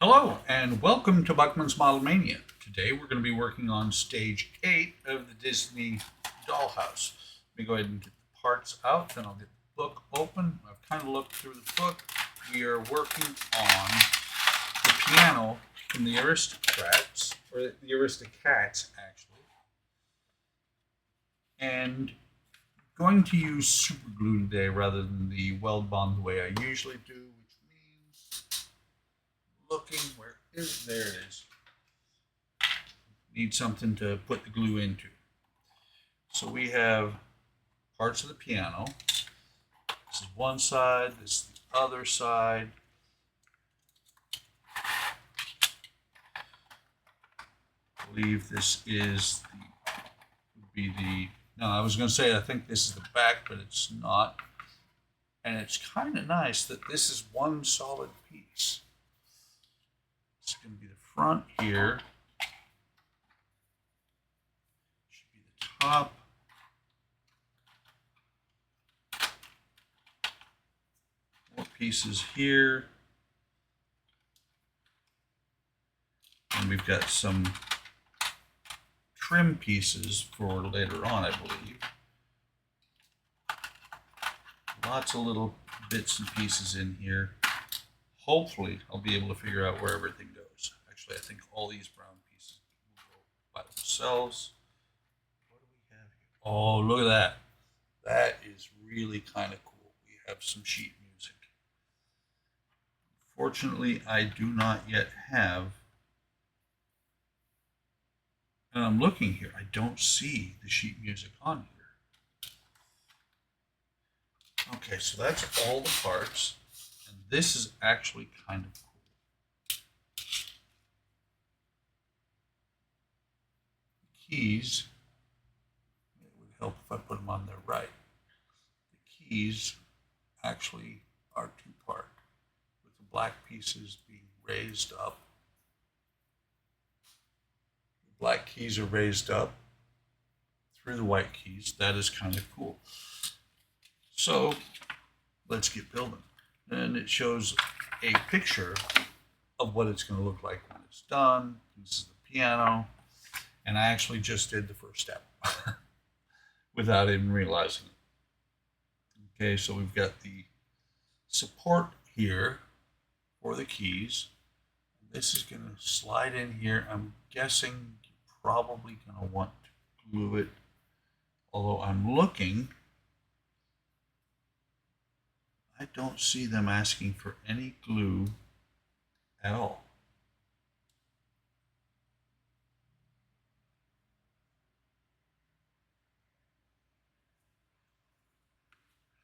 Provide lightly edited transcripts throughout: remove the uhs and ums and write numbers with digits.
Hello and welcome to Buckman's Model Mania. Today we're going to be working on stage 8 of the Disney Dollhouse. Let me go ahead and get the parts out, then I'll get the book open. I've kind of looked through the book. We are working on the piano from the Aristocrats, or the Aristocats actually, and going to use super glue today rather than the weld bond the way I usually do, which means looking where is there it is. Need something to put the glue into. So we have parts of the piano. This is one side, this is the other side. I believe this is no, I was going to say I think this is the back, but it's not. And it's kind of nice that this is one solid piece. It's going to be the front here. Should be the top. More pieces here. And we've got some trim pieces for later on, I believe. Lots of little bits and pieces in here. Hopefully, I'll be able to figure out where everything goes. Actually, I think all these brown pieces will go by themselves. What do we have here? Oh, look at that. That is really kind of cool. We have some sheet music. Fortunately, I do not yet have, and I'm looking here, I don't see the sheet music on here. Okay, so that's all the parts, and this is actually kind of cool. The keys, it would help if I put them on there right. The keys actually are two-part, with the black pieces being raised up. The black keys are raised up through the white keys. That is kind of cool. So let's get building. And it shows a picture of what it's going to look like when it's done. This is the piano. And I actually just did the first step without even realizing it. Okay, so we've got the support here for the keys. This is going to slide in here. I'm guessing you're probably going to want to glue it. Although I'm looking, I don't see them asking for any glue at all.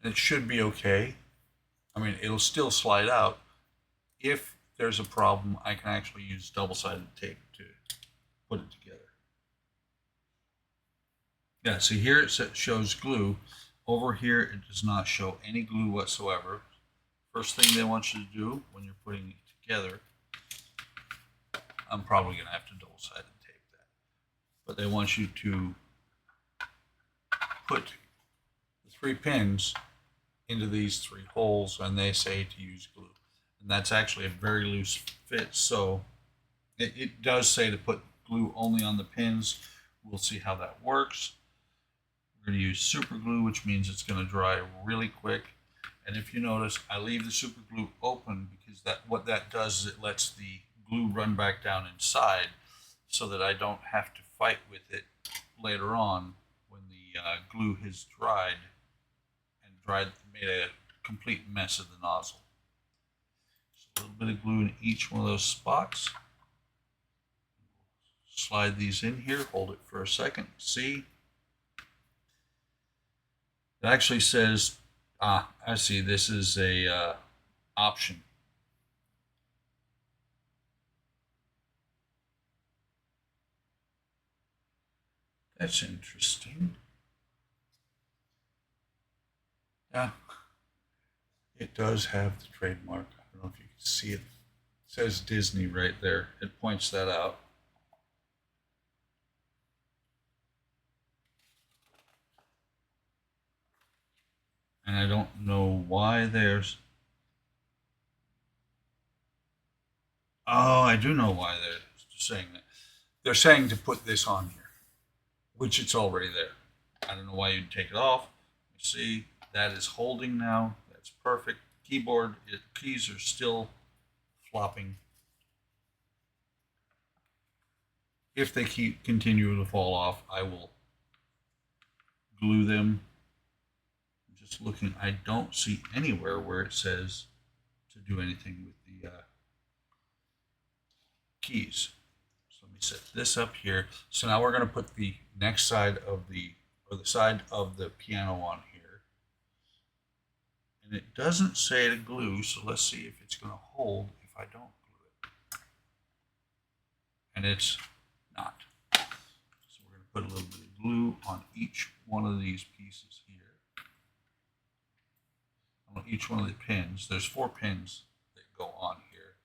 It should be okay. I mean, it'll still slide out. If there's a problem, I can actually use double-sided tape to put it together. Yeah, see here it shows glue. Over here, it does not show any glue whatsoever. First thing they want you to do when you're putting it together, I'm probably going to have to double-sided tape that, but they want you to put the 3 pins into these 3 holes, and they say to use glue. And that's actually a very loose fit, so it does say to put glue only on the pins. We'll see how that works. We're going to use super glue, which means it's going to dry really quick. And if you notice, I leave the super glue open because what that does is it lets the glue run back down inside so that I don't have to fight with it later on when the glue has made a complete mess of the nozzle. So a little bit of glue in each one of those spots. Slide these in here, hold it for a second, see? It actually says, I see, this is a option. That's interesting. Yeah, it does have the trademark. I don't know if you can see it. It says Disney right there. It points that out. And I don't know why there's... Oh, I do know why they're saying that. They're saying to put this on here, which it's already there. I don't know why you'd take it off. You see, that is holding now. That's perfect. Keyboard, keys are still flopping. If they continue to fall off, I will glue them. I'm just looking. I don't see anywhere where it says to do anything with the keys. So let me set this up here. So now we're going to put the next side of the side of the piano on here. And it doesn't say to glue, so let's see if it's going to hold if I don't glue it. And it's not. So we're going to put a little bit of glue on each one of these pieces here. On each one of the pins. There's 4 pins that go on here.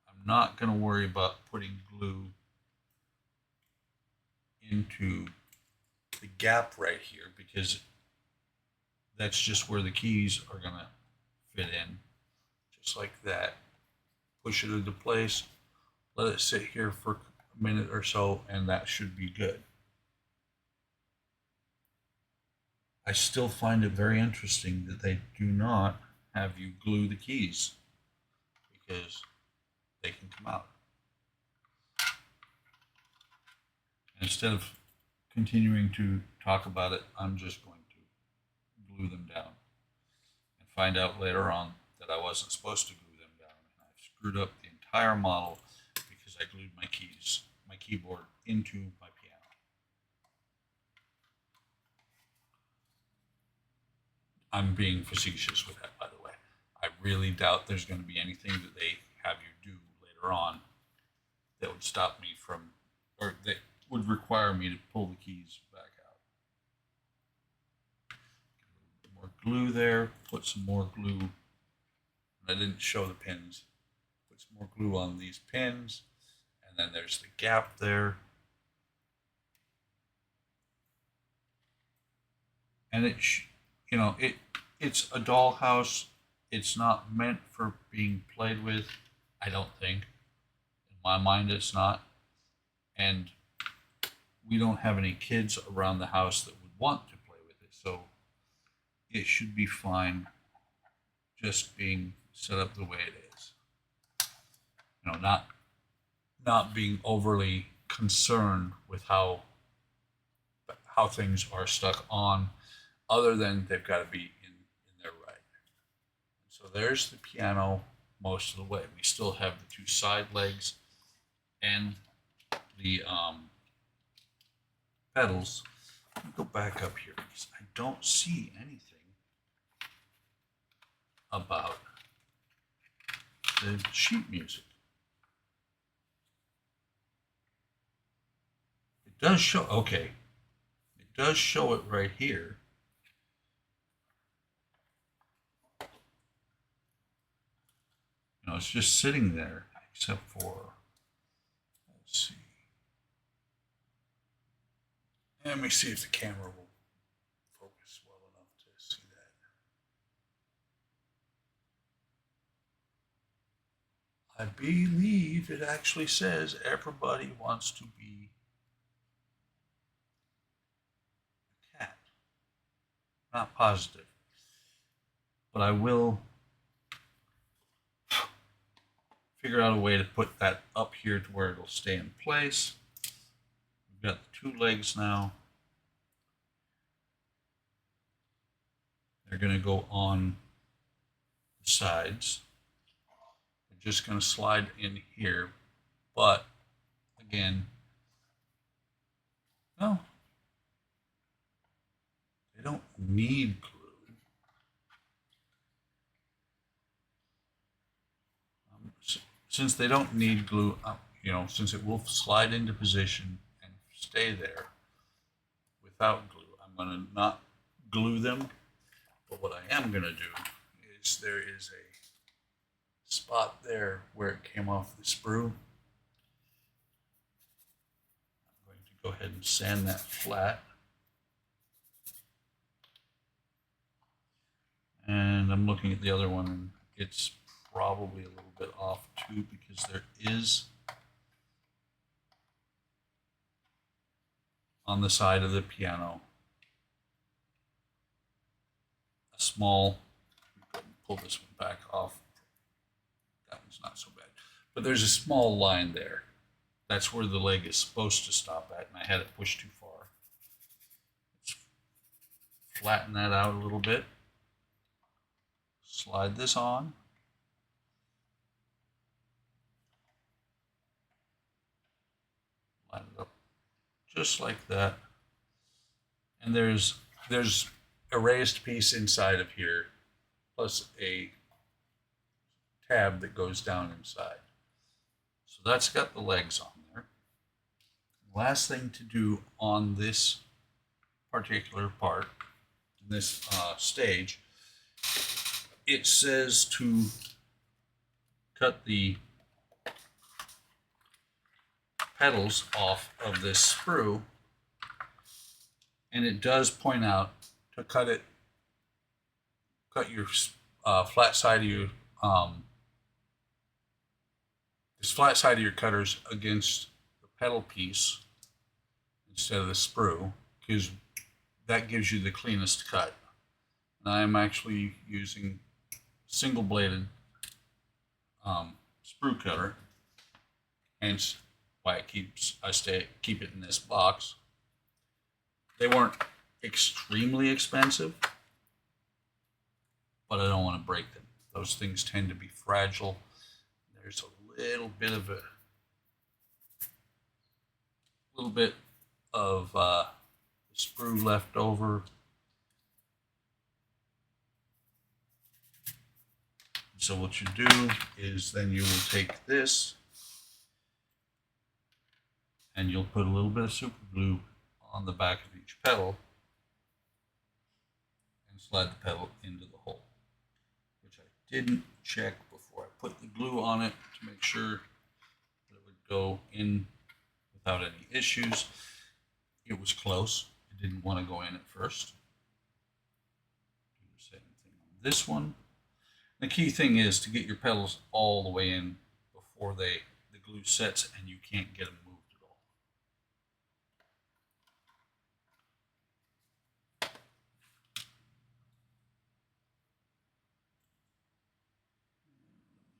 I'm not going to worry about putting glue into the gap right here because that's just where the keys are going to fit in. Just like that. Push it into place. Let it sit here for a minute or so, and that should be good. I still find it very interesting that they do not have you glue the keys because they can come out. And instead of continuing to talk about it, I'm just going to glue them down and find out later on that I wasn't supposed to glue them down. And I've screwed up the entire model because I glued my keyboard into my piano. I'm being facetious with that, by the way. I really doubt there's going to be anything that they have you do later on that would stop me from, or that would require me to pull the keys back out. A little bit more glue there, put some more glue. I didn't show the pins. Put some more glue on these pins, and then there's the gap there. And it's a dollhouse. It's not meant for being played with. I don't think. In my mind, it's not. And we don't have any kids around the house that would want to play with it, so it should be fine just being set up the way it is. Not being overly concerned with how things are stuck on, other than they've got to be in there right. So there's the piano most of the way. We still have the 2 side legs and the pedals. Let me go back up here because I don't see anything about the sheet music. It does show, okay, it does show it right here. It's just sitting there, except for, let's see. Let me see if the camera will focus well enough to see that. I believe it actually says everybody wants to be a cat. Not positive. But I will figure out a way to put that up here to where it'll stay in place. We've got the 2 legs now. They're going to go on the sides. They're just going to slide in here, but again, no, they don't need glue. Since they don't need glue, since it will slide into position and stay there without glue, I'm going to not glue them. But what I am going to do is there is a spot there where it came off the sprue. I'm going to go ahead and sand that flat. And I'm looking at the other one, and it's probably a little bit off too, because there is on the side of the piano a small, pull this one back off, that one's not so bad, but there's a small line there. That's where the leg is supposed to stop at, and I had it pushed too far. Let's flatten that out a little bit. Slide this on. Line it up just like that. And there's a raised piece inside of here, plus a tab that goes down inside. So that's got the legs on there. Last thing to do on this particular part, this stage, it says to cut the pedals off of this sprue, and it does point out to cut your flat side of your this flat side of your cutters against the pedal piece instead of the sprue, because that gives you the cleanest cut. And I'm actually using single bladed sprue cutter, hence why I keep it in this box. They weren't extremely expensive, but I don't want to break them. Those things tend to be fragile. There's a little bit of sprue left over. So what you do is then you will take this and you'll put a little bit of super glue on the back of each pedal and slide the pedal into the hole, which I didn't check before I put the glue on it to make sure that it would go in without any issues. It was close. It didn't want to go in at first. Do the same thing on this one. The key thing is to get your pedals all the way in before the glue sets and you can't get them moved at all.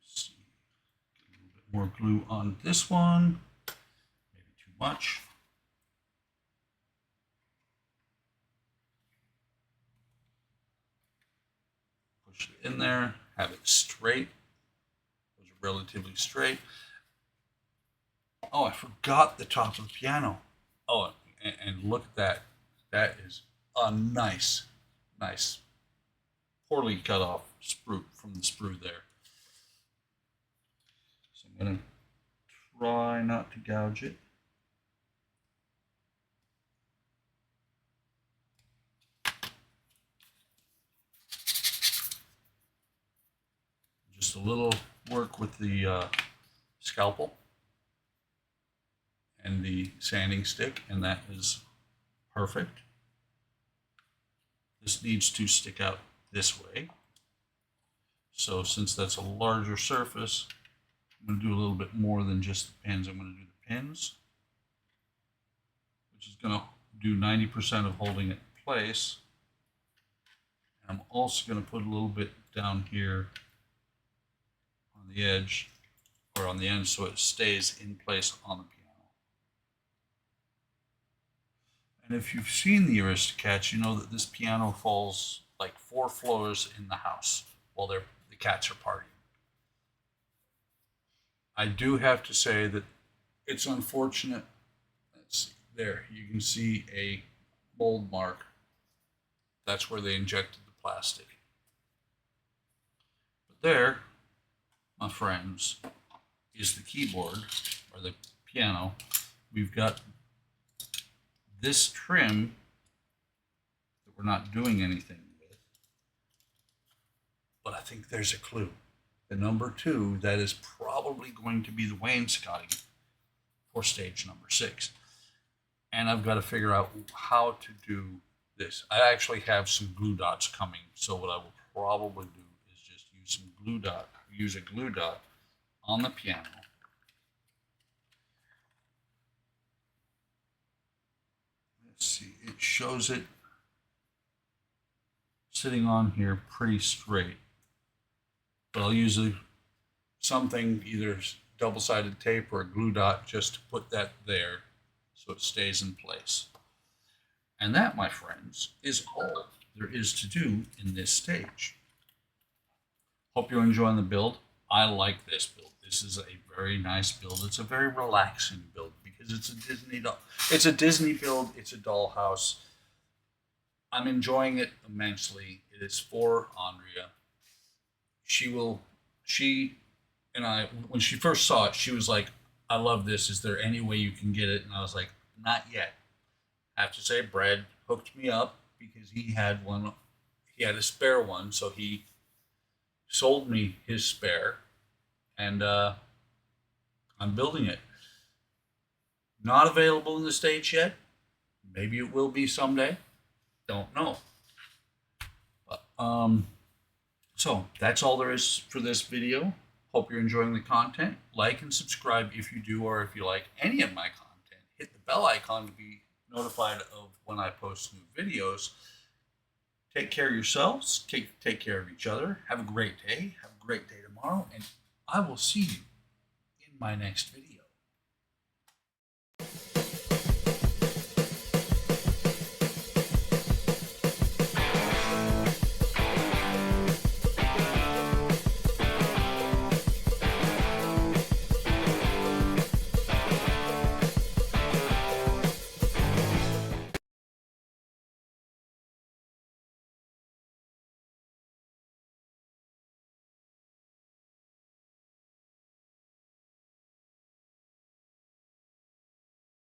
Let's see. Get a little bit more glue on this one. Maybe too much. Push it in there. Have it straight. Those are relatively straight. Oh, I forgot the top of the piano. Oh, and look at that. That is a nice, poorly cut off sprue from the sprue there. So I'm going to try not to gouge it. Just a little work with the scalpel and the sanding stick, and that is perfect. This needs to stick out this way. So since that's a larger surface, I'm going to do a little bit more than just the pins. I'm going to do the pins, which is going to do 90% of holding it in place. And I'm also going to put a little bit down here on the edge, or on the end, so it stays in place on the piano. And if you've seen the Aristocats, you know that this piano falls like 4 floors in the house while the cats are partying. I do have to say that it's unfortunate. Let's see, there, you can see a mold mark. That's where they injected the plastic. But there, my friends, is the keyboard, or the piano. We've got this trim that we're not doing anything with, but I think there's a clue. The number 2, that is probably going to be the wainscoting for stage number 6. And I've got to figure out how to do this. I actually have some glue dots coming, so what I will probably do is just use some glue dot use a glue dot on the piano. Let's see, it shows it sitting on here pretty straight. But I'll use something, either double-sided tape or a glue dot, just to put that there so it stays in place. And that, my friends, is all there is to do in this stage. Hope you're enjoying the build. I like this build. This is a very nice build. It's a very relaxing build because it's a Disney doll. It's a Disney build. It's a dollhouse. I'm enjoying it immensely. It is for Andrea. She and I, when she first saw it, she was like, I love this. Is there any way you can get it? And I was like, not yet. I have to say, Brad hooked me up because he had one. He had a spare one, so he sold me his spare, and I'm building it. Not available in the States yet. Maybe it will be someday. Don't know. But, so that's all there is for this video. Hope you're enjoying the content. Like and subscribe if you do, or if you like any of my content. Hit the bell icon to be notified of when I post new videos. Take care of yourselves. Take care of each other. Have a great day. Have a great day tomorrow. And I will see you in my next video.